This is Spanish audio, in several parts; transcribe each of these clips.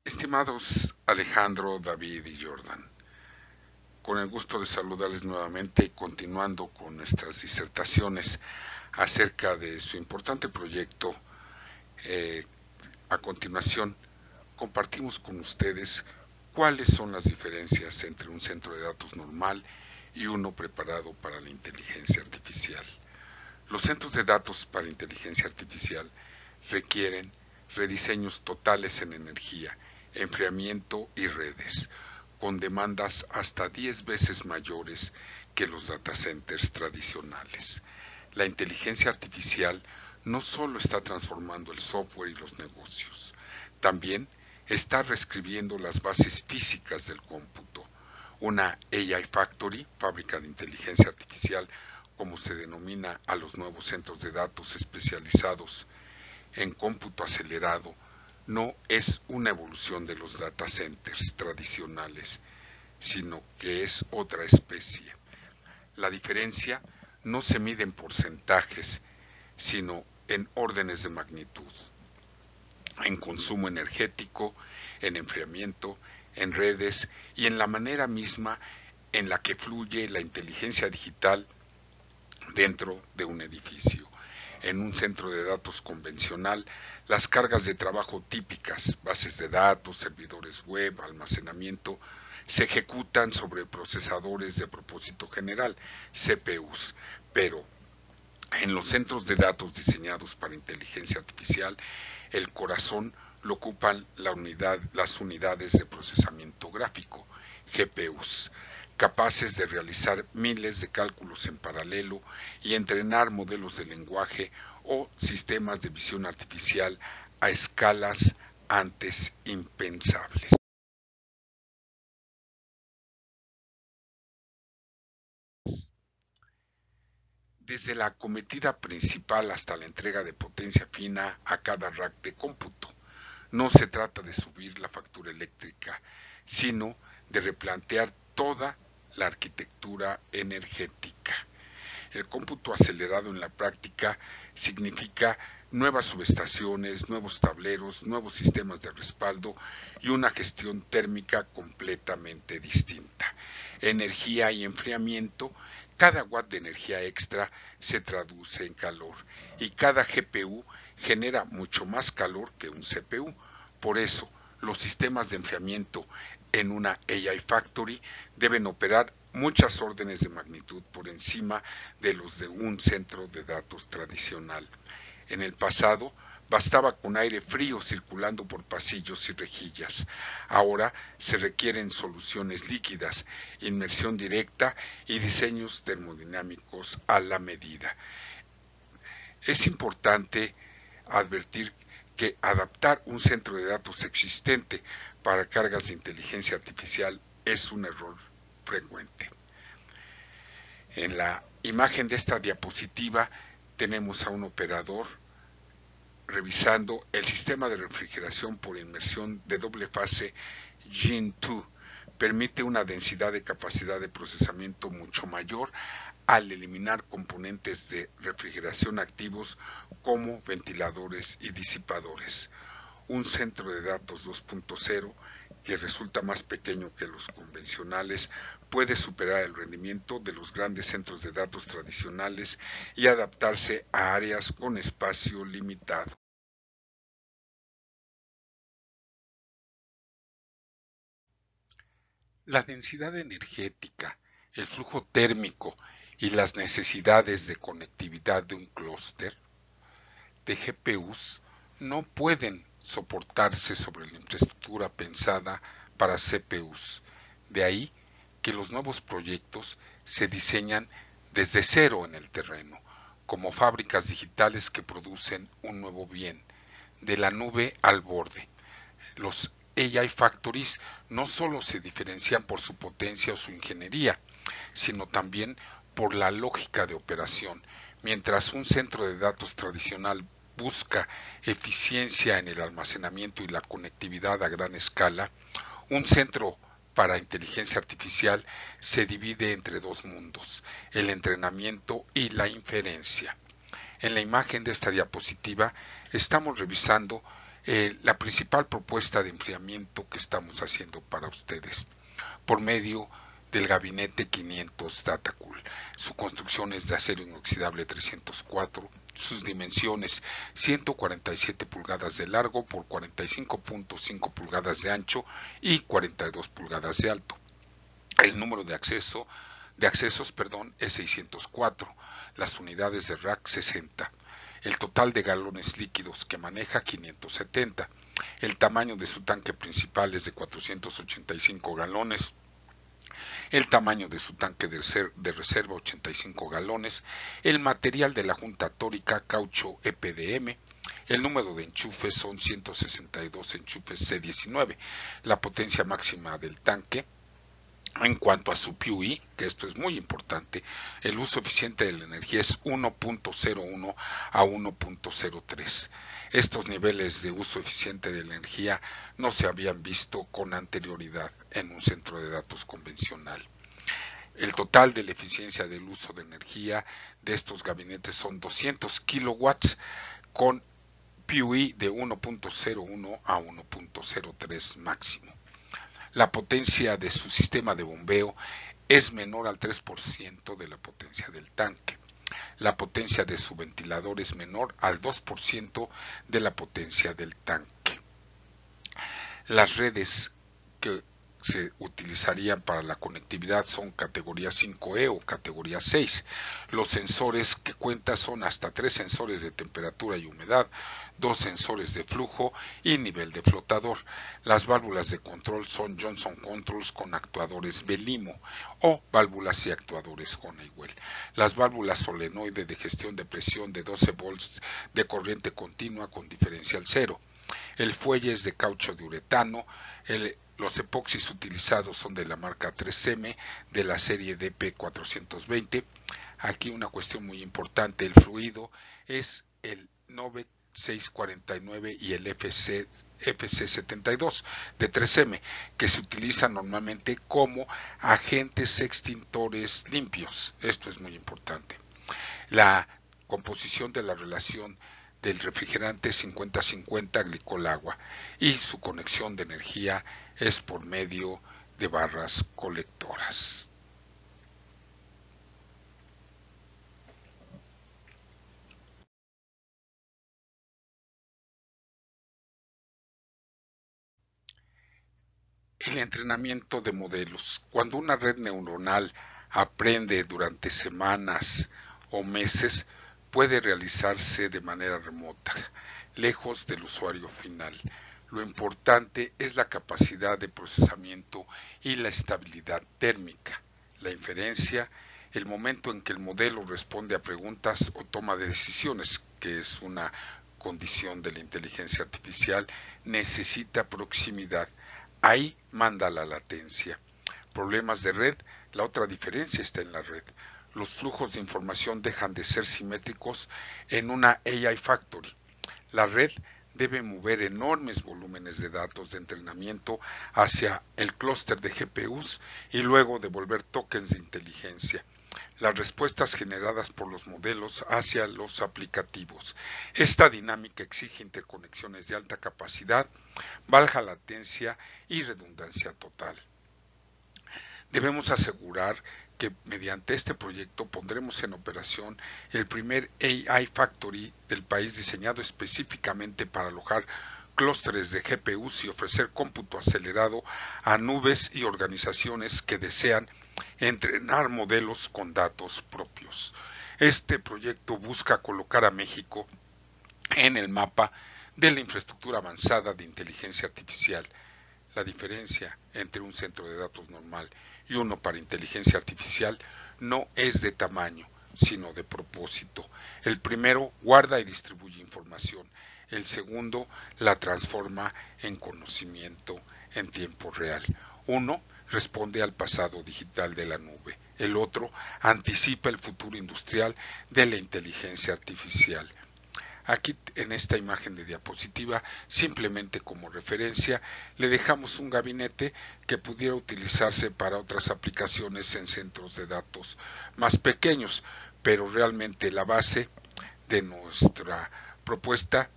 Estimados Alejandro, David y Jordan, con el gusto de saludarles nuevamente, continuando con nuestras disertaciones acerca de su importante proyecto. eh, a continuación, compartimos con ustedes cuáles son las diferencias entre un centro de datos normal y uno preparado para la inteligencia artificial. Los centros de datos para inteligencia artificial requieren rediseños totales en energía, enfriamiento y redes, con demandas hasta 10 veces mayores que los data centers tradicionales. La inteligencia artificial no solo está transformando el software y los negocios, también está reescribiendo las bases físicas del cómputo. Una AI Factory, fábrica de inteligencia artificial, como se denomina a los nuevos centros de datos especializados en cómputo acelerado, no es una evolución de los data centers tradicionales, sino que es otra especie. La diferencia no se mide en porcentajes, sino en órdenes de magnitud, en consumo energético, en enfriamiento, en redes y en la manera misma en la que fluye la inteligencia digital dentro de un edificio. En un centro de datos convencional, las cargas de trabajo típicas, bases de datos, servidores web, almacenamiento, se ejecutan sobre procesadores de propósito general, CPUs, pero en los centros de datos diseñados para inteligencia artificial, el corazón lo ocupan las unidades de procesamiento gráfico, GPUs, capaces de realizar miles de cálculos en paralelo y entrenar modelos de lenguaje o sistemas de visión artificial a escalas antes impensables. Desde la acometida principal hasta la entrega de potencia fina a cada rack de cómputo. No se trata de subir la factura eléctrica, sino de replantear toda la arquitectura energética. El cómputo acelerado en la práctica significa nuevas subestaciones, nuevos tableros, nuevos sistemas de respaldo y una gestión térmica completamente distinta. Energía y enfriamiento, cada watt de energía extra se traduce en calor y cada GPU genera mucho más calor que un CPU. Por eso, los sistemas de enfriamiento en una AI Factory deben operar muchas órdenes de magnitud por encima de los de un centro de datos tradicional. En el pasado bastaba con aire frío circulando por pasillos y rejillas. Ahora se requieren soluciones líquidas, inmersión directa y diseños termodinámicos a la medida. Es importante advertir que adaptar un centro de datos existente para cargas de inteligencia artificial es un error frecuente. En la imagen de esta diapositiva tenemos a un operador revisando el sistema de refrigeración por inmersión de doble fase Gen 2. Permite una densidad de capacidad de procesamiento mucho mayor al eliminar componentes de refrigeración activos como ventiladores y disipadores. Un centro de datos 2.0 que resulta más pequeño que los convencionales puede superar el rendimiento de los grandes centros de datos tradicionales y adaptarse a áreas con espacio limitado. La densidad energética, el flujo térmico y las necesidades de conectividad de un clúster de GPUs no pueden soportarse sobre la infraestructura pensada para CPUs. De ahí que los nuevos proyectos se diseñan desde cero en el terreno, como fábricas digitales que producen un nuevo bien, de la nube al borde. Los AI Factories no solo se diferencian por su potencia o su ingeniería, sino también por la lógica de operación. Mientras un centro de datos tradicional busca eficiencia en el almacenamiento y la conectividad a gran escala, un centro para inteligencia artificial se divide entre dos mundos, el entrenamiento y la inferencia. En la imagen de esta diapositiva estamos revisando la principal propuesta de enfriamiento que estamos haciendo para ustedes por medio del gabinete 500 Datacool. Su construcción es de acero inoxidable 304, sus dimensiones 147 pulgadas de largo por 45.5 pulgadas de ancho y 42 pulgadas de alto. El número de accesos, es 604, las unidades de rack 60. El total de galones líquidos que maneja 570. El tamaño de su tanque principal es de 485 galones. El tamaño de su tanque de reserva 85 galones, el material de la junta tórica caucho EPDM, el número de enchufes son 162 enchufes C19, la potencia máxima del tanque. En cuanto a su PUE, que esto es muy importante, el uso eficiente de la energía es 1.01 a 1.03. Estos niveles de uso eficiente de la energía no se habían visto con anterioridad en un centro de datos convencional. El total de la eficiencia del uso de energía de estos gabinetes son 200 kilowatts con PUE de 1.01 a 1.03 máximo. La potencia de su sistema de bombeo es menor al 3% de la potencia del tanque. La potencia de su ventilador es menor al 2% de la potencia del tanque. Las redes que se utilizarían para la conectividad son categoría 5E o categoría 6. Los sensores que cuenta son hasta 3 sensores de temperatura y humedad, 2 sensores de flujo y nivel de flotador. Las válvulas de control son Johnson Controls con actuadores Belimo o válvulas y actuadores Honeywell. Las válvulas solenoide de gestión de presión de 12 volts de corriente continua con diferencial cero. El fuelle es de caucho de uretano. Los epoxis utilizados son de la marca 3M de la serie DP420. Aquí una cuestión muy importante, el fluido es el 9649 y el FC72 de 3M, que se utilizan normalmente como agentes extintores limpios. Esto es muy importante. La composición de la relación del refrigerante 50-50 glicol-agua y su conexión de energía es por medio de barras colectoras. El entrenamiento de modelos. Cuando una red neuronal aprende durante semanas o meses, puede realizarse de manera remota, lejos del usuario final. Lo importante es la capacidad de procesamiento y la estabilidad térmica, la inferencia, el momento en que el modelo responde a preguntas o toma de decisiones, que es una condición de la inteligencia artificial, necesita proximidad. Ahí manda la latencia. Problemas de red, la otra diferencia está en la red. Los flujos de información dejan de ser simétricos en una AI Factory. La red debe mover enormes volúmenes de datos de entrenamiento hacia el clúster de GPUs y luego devolver tokens de inteligencia. Las respuestas generadas por los modelos hacia los aplicativos. Esta dinámica exige interconexiones de alta capacidad, baja latencia y redundancia total. Debemos asegurar que mediante este proyecto pondremos en operación el primer AI Factory del país diseñado específicamente para alojar clústeres de GPUs y ofrecer cómputo acelerado a nubes y organizaciones que desean entrenar modelos con datos propios. Este proyecto busca colocar a México en el mapa de la infraestructura avanzada de inteligencia artificial. La diferencia entre un centro de datos normal y uno para inteligencia artificial no es de tamaño, sino de propósito. El primero guarda y distribuye información. El segundo la transforma en conocimiento en tiempo real. Uno responde al pasado digital de la nube. El otro anticipa el futuro industrial de la inteligencia artificial. Aquí en esta imagen de diapositiva, simplemente como referencia, le dejamos un gabinete que pudiera utilizarse para otras aplicaciones en centros de datos más pequeños, pero realmente la base de nuestra propuesta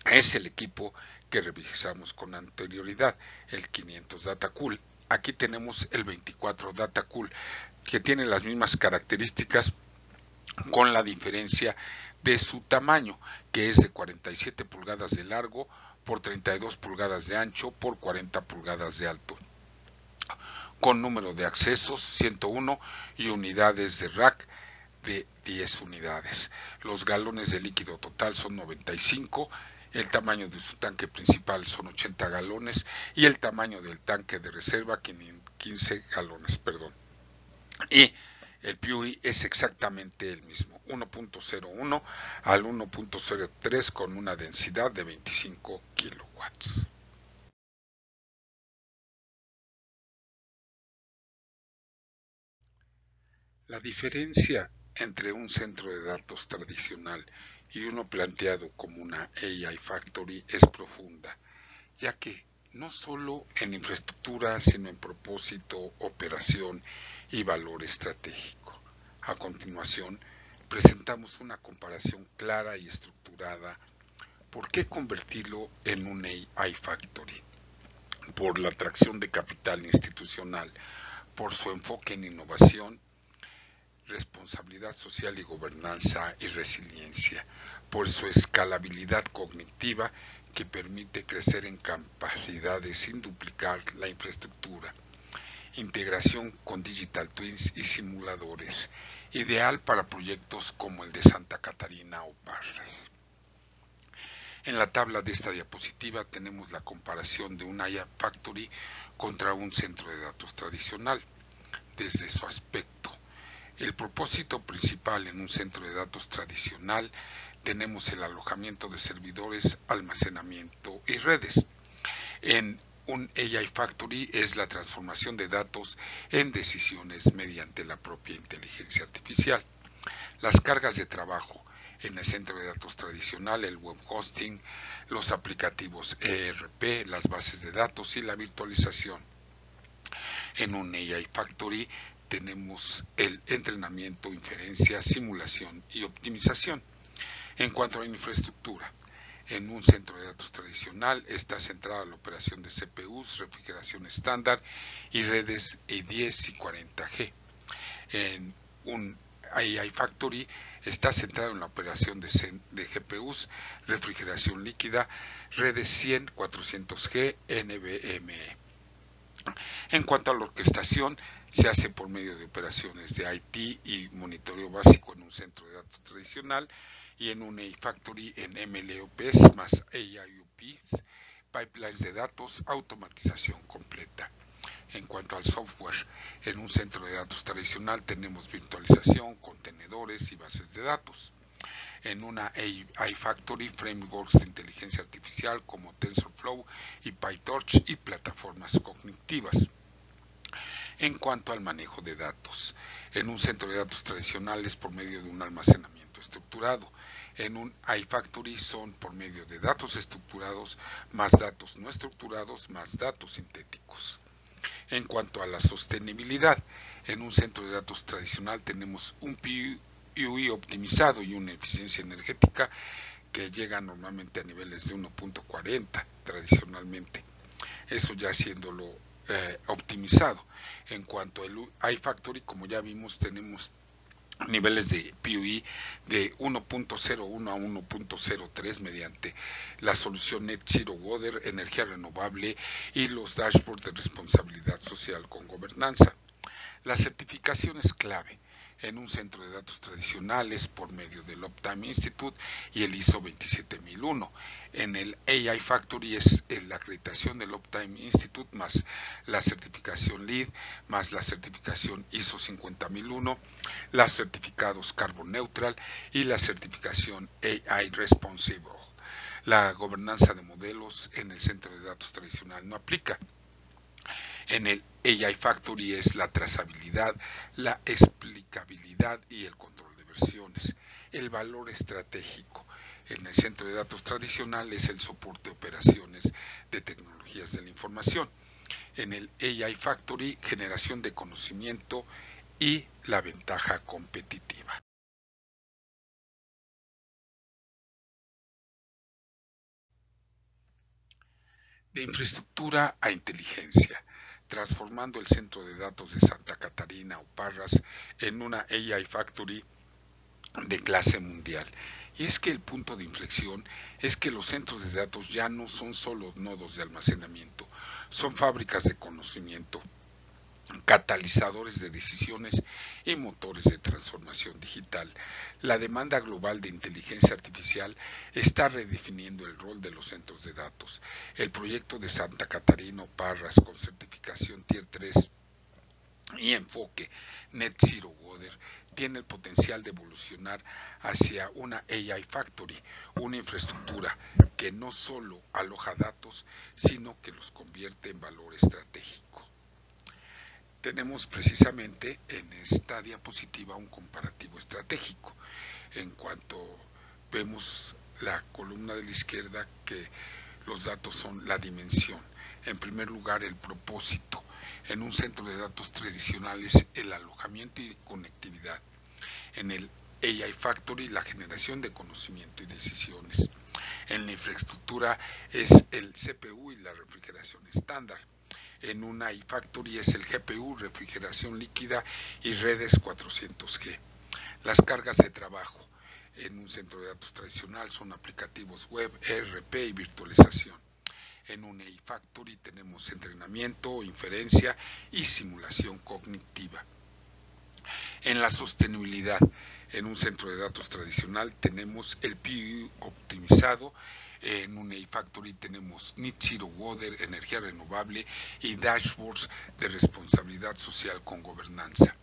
es el equipo que revisamos con anterioridad, el 500 DataCool. Aquí tenemos el 24 DataCool, que tiene las mismas características con la diferencia de su tamaño, que es de 47 pulgadas de largo por 32 pulgadas de ancho por 40 pulgadas de alto, con número de accesos 101 y unidades de rack de 10 unidades. Los galones de líquido total son 95, el tamaño de su tanque principal son 80 galones y el tamaño del tanque de reserva 15 galones, perdón. Y el PUI es exactamente el mismo, 1.01 al 1.03 con una densidad de 25 kilowatts. La diferencia entre un centro de datos tradicional y uno planteado como una AI Factory es profunda, ya que no solo en infraestructura, sino en propósito, operación y valor estratégico. A continuación, presentamos una comparación clara y estructurada. ¿Por qué convertirlo en un AI Factory? Por la atracción de capital institucional, por su enfoque en innovación, responsabilidad social y gobernanza y resiliencia, por su escalabilidad cognitiva que permite crecer en capacidades sin duplicar la infraestructura, integración con digital twins y simuladores, ideal para proyectos como el de Santa Catarina o Parras. En la tabla de esta diapositiva tenemos la comparación de un AI Factory contra un centro de datos tradicional. Desde su aspecto, el propósito principal en un centro de datos tradicional tenemos el alojamiento de servidores, almacenamiento y redes. En un AI Factory es la transformación de datos en decisiones mediante la propia inteligencia artificial. Las cargas de trabajo en el centro de datos tradicional, el web hosting, los aplicativos ERP, las bases de datos y la virtualización. En un AI Factory tenemos el entrenamiento, inferencia, simulación y optimización. En cuanto a la infraestructura, en un centro de datos tradicional está centrada la operación de CPUs, refrigeración estándar y redes E10 y 40G. En un AI Factory está centrado en la operación de GPUs, refrigeración líquida, redes 100, 400G, NVMe. En cuanto a la orquestación, se hace por medio de operaciones de IT y monitoreo básico en un centro de datos tradicional y en un AI Factory en MLOps más AIOps, pipelines de datos, automatización completa. En cuanto al software, en un centro de datos tradicional tenemos virtualización, contenedores y bases de datos. En una AI Factory, frameworks de inteligencia artificial como TensorFlow y PyTorch y plataformas cognitivas. En cuanto al manejo de datos, en un centro de datos tradicional es por medio de un almacenamiento estructurado. En un iFactory son por medio de datos estructurados más datos no estructurados más datos sintéticos. En cuanto a la sostenibilidad, en un centro de datos tradicional tenemos un PUI optimizado y una eficiencia energética que llega normalmente a niveles de 1.40 tradicionalmente, eso ya siéndolo optimizado. En cuanto al iFactory, como ya vimos, tenemos niveles de PUI de 1.01 a 1.03 mediante la solución Net Zero Water, energía renovable y los dashboards de responsabilidad social con gobernanza. La certificación es clave en un centro de datos tradicionales por medio del Uptime Institute y el ISO 27001. En el AI Factory es la acreditación del Uptime Institute más la certificación LEED más la certificación ISO 50001, los certificados Carbon Neutral y la certificación AI Responsible. La gobernanza de modelos en el centro de datos tradicional no aplica. En el AI Factory es la trazabilidad, la explicabilidad y el control de versiones. El valor estratégico en el centro de datos tradicional es el soporte de operaciones de tecnologías de la información. En el AI Factory, generación de conocimiento y la ventaja competitiva. De infraestructura a inteligencia, transformando el centro de datos de Santa Catarina o Parras en una AI Factory de clase mundial. Y es que el punto de inflexión es que los centros de datos ya no son solo nodos de almacenamiento, son fábricas de conocimiento, catalizadores de decisiones y motores de transformación digital. La demanda global de inteligencia artificial está redefiniendo el rol de los centros de datos. El proyecto de Santa Catarina Parras con certificación Tier 3 y enfoque Net Zero Water tiene el potencial de evolucionar hacia una AI Factory, una infraestructura que no solo aloja datos, sino que los convierte en valor estratégico. Tenemos precisamente en esta diapositiva un comparativo estratégico. En cuanto vemos la columna de la izquierda, que los datos son la dimensión. En primer lugar, el propósito. En un centro de datos tradicional es el alojamiento y conectividad. En el AI Factory, la generación de conocimiento y decisiones. En la infraestructura es el CPU y la refrigeración estándar. En una iFactory es el GPU, refrigeración líquida y redes 400G. Las cargas de trabajo en un centro de datos tradicional son aplicativos web, ERP y virtualización. En un iFactory tenemos entrenamiento, inferencia y simulación cognitiva. En la sostenibilidad, en un centro de datos tradicional tenemos el PU optimizado. En un iFactory tenemos Net Zero Water, energía renovable y dashboards de responsabilidad social con gobernanza.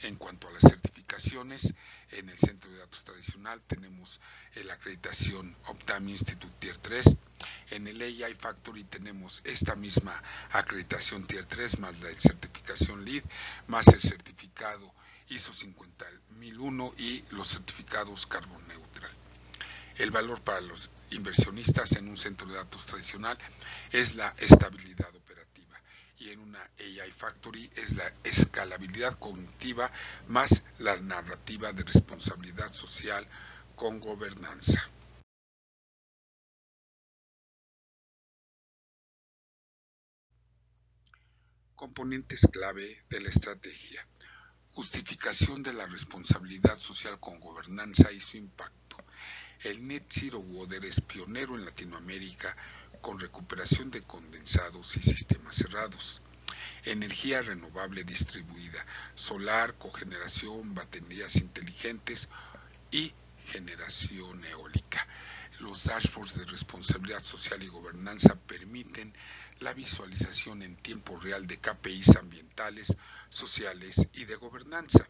En cuanto a las certificaciones, en el centro de datos tradicional tenemos la acreditación Optime Institute Tier 3. En el AI Factory tenemos esta misma acreditación Tier 3 más la certificación LEED, más el certificado ISO 50001 y los certificados Carbon Neutral. El valor para los inversionistas en un centro de datos tradicional es la estabilidad operativa y en una AI Factory es la escalabilidad cognitiva más la narrativa de responsabilidad social con gobernanza. Componentes clave de la estrategia. Justificación de la responsabilidad social con gobernanza y su impacto. El Net Zero Water es pionero en Latinoamérica con recuperación de condensados y sistemas cerrados. Energía renovable distribuida, solar, cogeneración, baterías inteligentes y generación eólica. Los dashboards de responsabilidad social y gobernanza permiten la visualización en tiempo real de KPIs ambientales, sociales y de gobernanza.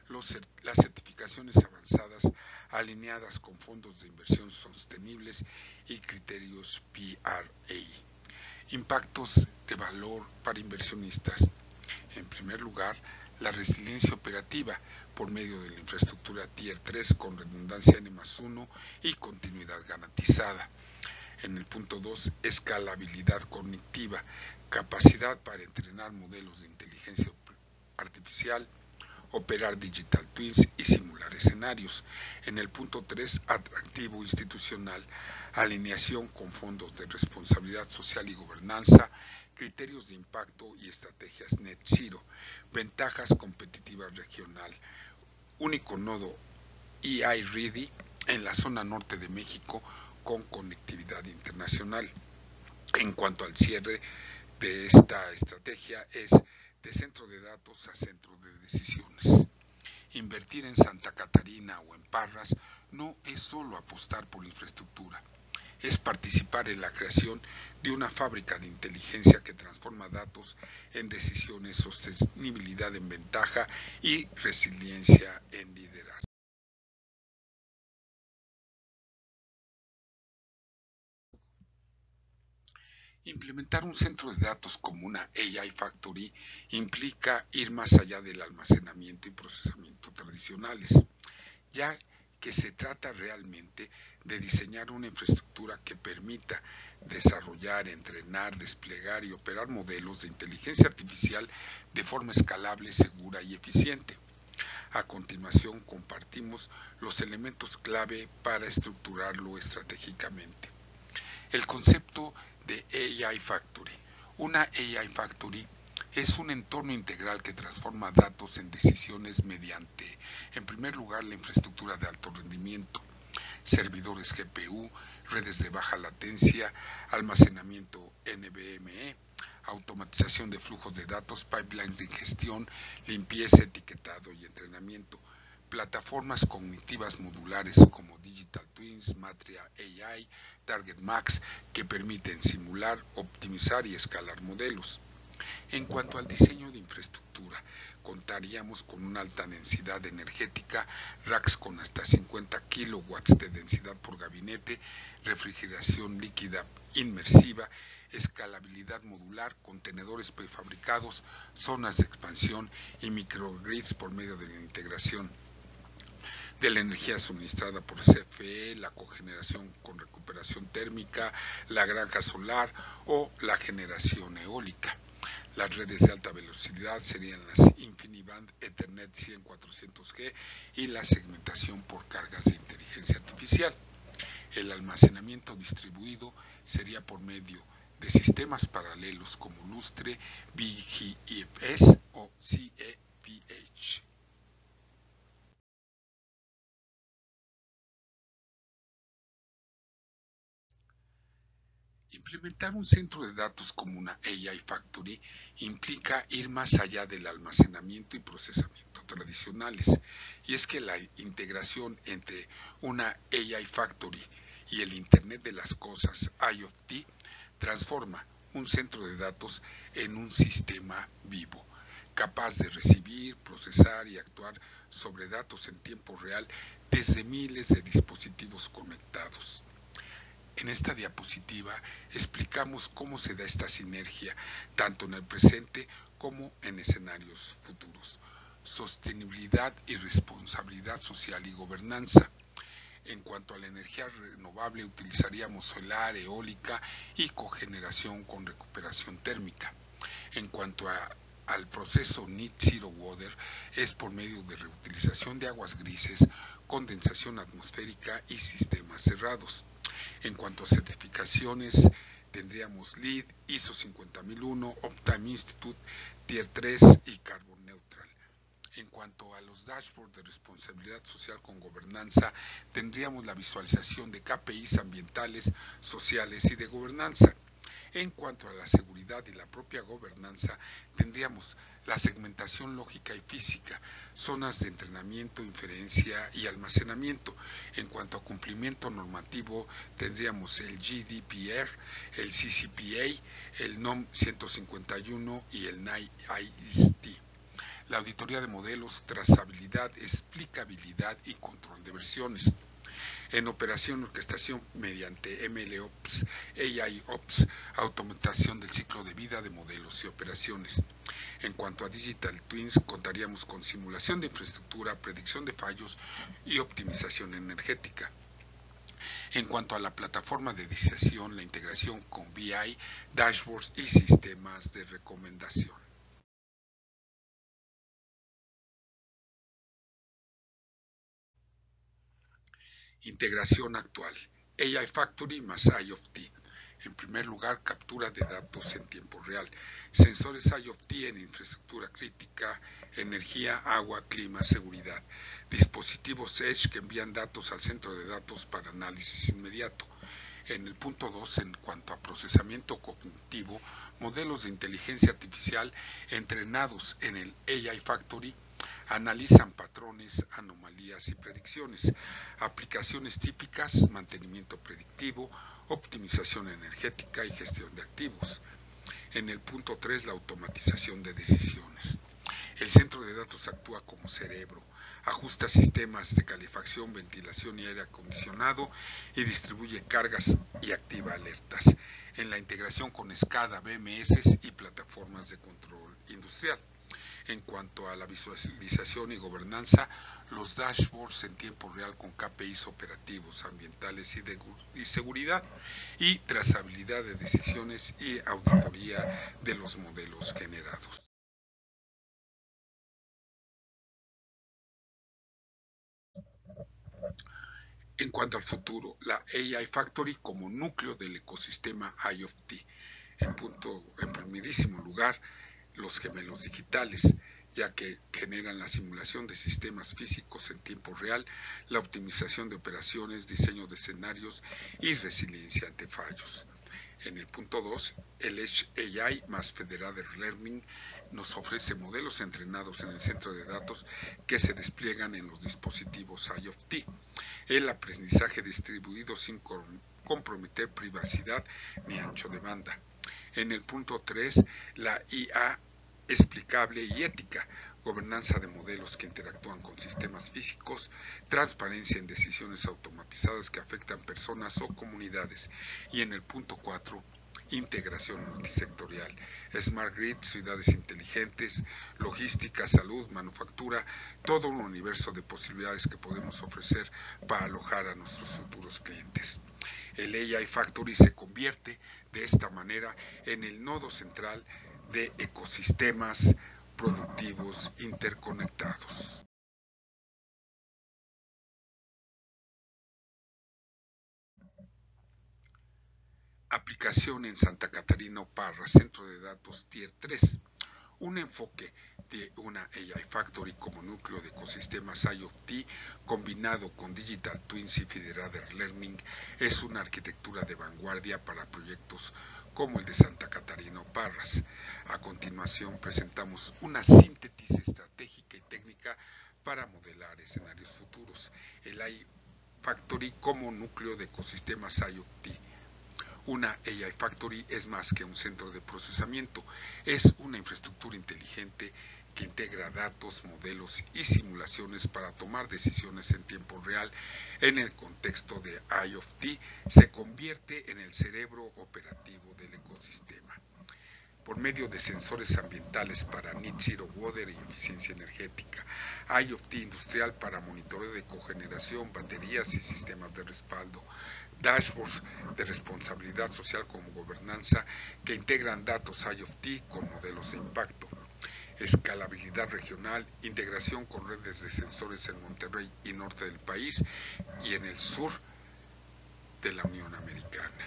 Las certificaciones avanzadas alineadas con fondos de inversión sostenibles y criterios PRA. Impactos de valor para inversionistas. En primer lugar, la resiliencia operativa por medio de la infraestructura Tier 3 con redundancia N+1 y continuidad garantizada. En el punto 2, escalabilidad cognitiva, capacidad para entrenar modelos de inteligencia artificial, operar digital twins y simular escenarios. En el punto 3, atractivo institucional, alineación con fondos de responsabilidad social y gobernanza, criterios de impacto y estrategias net zero, ventajas competitivas regional, único nodo EI Ready en la zona norte de México con conectividad internacional. En cuanto al cierre de esta estrategia es de centro de datos a centro de decisiones. Invertir en Santa Catarina o en Parras no es solo apostar por infraestructura, es participar en la creación de una fábrica de inteligencia que transforma datos en decisiones, sostenibilidad en ventaja y resiliencia en liderazgo. Implementar un centro de datos como una AI Factory implica ir más allá del almacenamiento y procesamiento tradicionales, ya que se trata realmente de diseñar una infraestructura que permita desarrollar, entrenar, desplegar y operar modelos de inteligencia artificial de forma escalable, segura y eficiente. A continuación compartimos los elementos clave para estructurarlo estratégicamente. El concepto de AI Factory. Una AI Factory es un entorno integral que transforma datos en decisiones mediante, en primer lugar, la infraestructura de alto rendimiento, servidores GPU, redes de baja latencia, almacenamiento NVMe, automatización de flujos de datos, pipelines de ingestión, limpieza, etiquetado y entrenamiento, plataformas cognitivas modulares como Digital Twins, Matria AI, Target Max, que permiten simular, optimizar y escalar modelos. En cuanto al diseño de infraestructura, contaríamos con una alta densidad energética, racks con hasta 50 kilowatts de densidad por gabinete, refrigeración líquida inmersiva, escalabilidad modular, contenedores prefabricados, zonas de expansión y microgrids por medio de la integración de la energía suministrada por CFE, la cogeneración con recuperación térmica, la granja solar o la generación eólica. Las redes de alta velocidad serían las InfiniBand Ethernet 100-400G y la segmentación por cargas de inteligencia artificial. El almacenamiento distribuido sería por medio de sistemas paralelos como Lustre, BGFS o CEPH. Implementar un centro de datos como una AI Factory implica ir más allá del almacenamiento y procesamiento tradicionales, y es que la integración entre una AI Factory y el Internet de las Cosas, IoT, transforma un centro de datos en un sistema vivo, capaz de recibir, procesar y actuar sobre datos en tiempo real desde miles de dispositivos conectados. En esta diapositiva explicamos cómo se da esta sinergia, tanto en el presente como en escenarios futuros. Sostenibilidad y responsabilidad social y gobernanza. En cuanto a la energía renovable, utilizaríamos solar, eólica y cogeneración con recuperación térmica. En cuanto al proceso Net Zero Water, es por medio de reutilización de aguas grises, condensación atmosférica y sistemas cerrados. En cuanto a certificaciones, tendríamos LEED, ISO 50001, Optime Institute, Tier 3 y Carbon Neutral. En cuanto a los dashboards de responsabilidad social con gobernanza, tendríamos la visualización de KPIs ambientales, sociales y de gobernanza. En cuanto a la seguridad y la propia gobernanza, tendríamos la segmentación lógica y física, zonas de entrenamiento, inferencia y almacenamiento. En cuanto a cumplimiento normativo, tendríamos el GDPR, el CCPA, el NOM 151 y el NIST. La auditoría de modelos, trazabilidad, explicabilidad y control de versiones. En operación y orquestación mediante MLOps, AIOps, automatización del ciclo de vida de modelos y operaciones. En cuanto a Digital Twins, contaríamos con simulación de infraestructura, predicción de fallos y optimización energética. En cuanto a la plataforma de decisión, la integración con BI, dashboards y sistemas de recomendación. Integración actual. AI Factory más IoT. En primer lugar, captura de datos en tiempo real. Sensores IoT en infraestructura crítica, energía, agua, clima, seguridad. Dispositivos Edge que envían datos al centro de datos para análisis inmediato. En el punto 2, en cuanto a procesamiento cognitivo, modelos de inteligencia artificial entrenados en el AI Factory analizan patrones, anomalías y predicciones, aplicaciones típicas, mantenimiento predictivo, optimización energética y gestión de activos. En el punto 3, la automatización de decisiones. El centro de datos actúa como cerebro, ajusta sistemas de calefacción, ventilación y aire acondicionado y distribuye cargas y activa alertas. En la integración con SCADA, BMS y plataformas de control industrial. En cuanto a la visualización y gobernanza, los dashboards en tiempo real con KPIs operativos, ambientales y seguridad, y trazabilidad de decisiones y auditoría de los modelos generados. En cuanto al futuro, la AI Factory como núcleo del ecosistema IoT. En primerísimo lugar, los gemelos digitales, ya que generan la simulación de sistemas físicos en tiempo real, la optimización de operaciones, diseño de escenarios y resiliencia ante fallos. En el punto 2, el Edge AI más Federated Learning nos ofrece modelos entrenados en el centro de datos que se despliegan en los dispositivos IoT. El aprendizaje distribuido sin comprometer privacidad ni ancho de banda. En el punto 3, la IA explicable y ética, gobernanza de modelos que interactúan con sistemas físicos, transparencia en decisiones automatizadas que afectan personas o comunidades. Y en el punto 4, integración multisectorial, Smart Grid, ciudades inteligentes, logística, salud, manufactura, todo un universo de posibilidades que podemos ofrecer para alojar a nuestros futuros clientes. El AI Factory se convierte de esta manera en el nodo central de ecosistemas productivos interconectados. Aplicación en Santa Catarina Parra, centro de datos Tier 3. Un enfoque de una AI Factory como núcleo de ecosistemas IoT combinado con Digital Twins y Federated Learning es una arquitectura de vanguardia para proyectos como el de Santa Catarina Parras. A continuación presentamos una síntesis estratégica y técnica para modelar escenarios futuros. El AI Factory como núcleo de ecosistemas IoT. Una AI Factory es más que un centro de procesamiento, es una infraestructura inteligente que integra datos, modelos y simulaciones para tomar decisiones en tiempo real. En el contexto de IoT, se convierte en el cerebro operativo del ecosistema por medio de sensores ambientales para Net Zero Water y eficiencia energética, IoT industrial para monitoreo de cogeneración, baterías y sistemas de respaldo, dashboards de responsabilidad social como gobernanza que integran datos IoT con modelos de impacto, escalabilidad regional, integración con redes de sensores en Monterrey y norte del país y en el sur de la Unión Americana.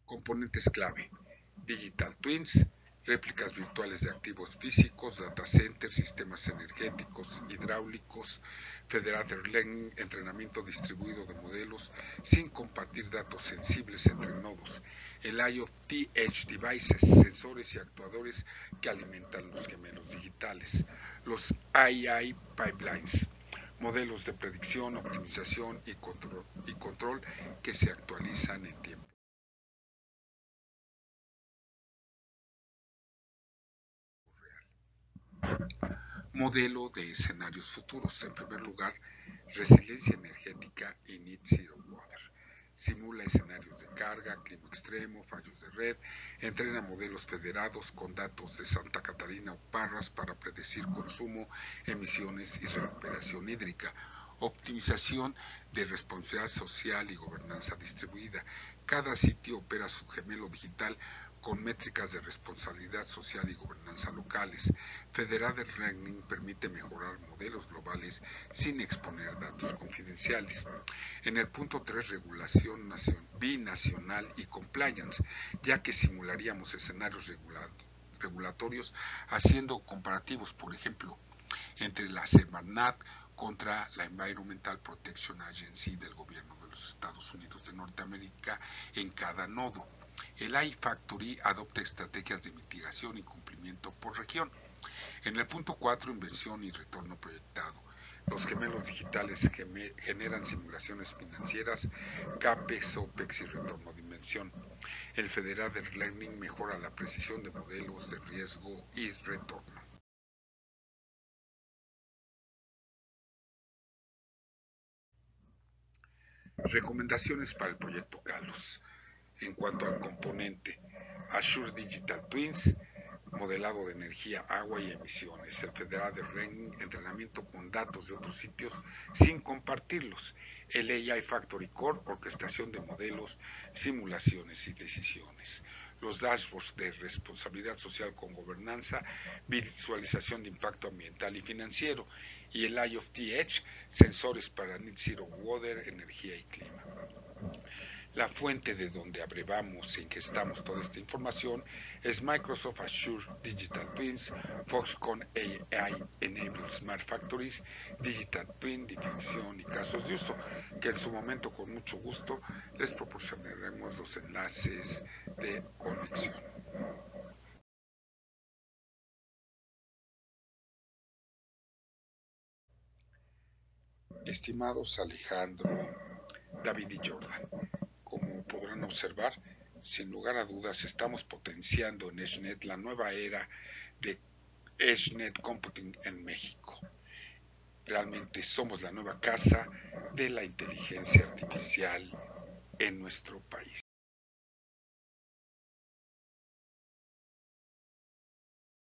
Componentes clave: Digital Twins, réplicas virtuales de activos físicos, data centers, sistemas energéticos, hidráulicos, Federated Learning, entrenamiento distribuido de modelos sin compartir datos sensibles entre nodos, el IoT Edge Devices, sensores y actuadores que alimentan los gemelos digitales, los AI Pipelines, modelos de predicción, optimización y control que se actualizan en tiempo modelo de escenarios futuros. En primer lugar, resiliencia energética y Net Zero Water. Simula escenarios de carga, clima extremo, fallos de red, entrena modelos federados con datos de Santa Catarina o Parras para predecir consumo, emisiones y recuperación hídrica. Optimización de responsabilidad social y gobernanza distribuida. Cada sitio opera su gemelo digital con métricas de responsabilidad social y gobernanza locales. Federated Learning permite mejorar modelos globales sin exponer datos confidenciales. En el punto 3, regulación binacional y compliance, ya que simularíamos escenarios regulatorios haciendo comparativos, por ejemplo, entre la Semarnat contra la Environmental Protection Agency del gobierno de los Estados Unidos de Norteamérica en cada nodo. El iFactory adopta estrategias de mitigación y cumplimiento por región. En el punto 4, inversión y retorno proyectado. Los gemelos digitales generan simulaciones financieras, CAPEX, OPEX y retorno de inversión. El Federated Learning mejora la precisión de modelos de riesgo y retorno. Recomendaciones para el proyecto Kalos. En cuanto al componente, Azure Digital Twins, modelado de energía, agua y emisiones, el Federated Learning, entrenamiento con datos de otros sitios sin compartirlos, el AI Factory Core, orquestación de modelos, simulaciones y decisiones, los dashboards de responsabilidad social con gobernanza, visualización de impacto ambiental y financiero, y el Eye of the Edge, sensores para Net Zero Water, energía y clima. La fuente de donde abrevamos e ingestamos toda esta información es Microsoft Azure Digital Twins, Foxconn AI Enabled Smart Factories, Digital Twin, definición y casos de uso, que en su momento con mucho gusto les proporcionaremos los enlaces de conexión. Estimados Alejandro, David y Jordan, como podrán observar, sin lugar a dudas estamos potenciando en EdgeNet la nueva era de EdgeNet Computing en México. Realmente somos la nueva casa de la inteligencia artificial en nuestro país.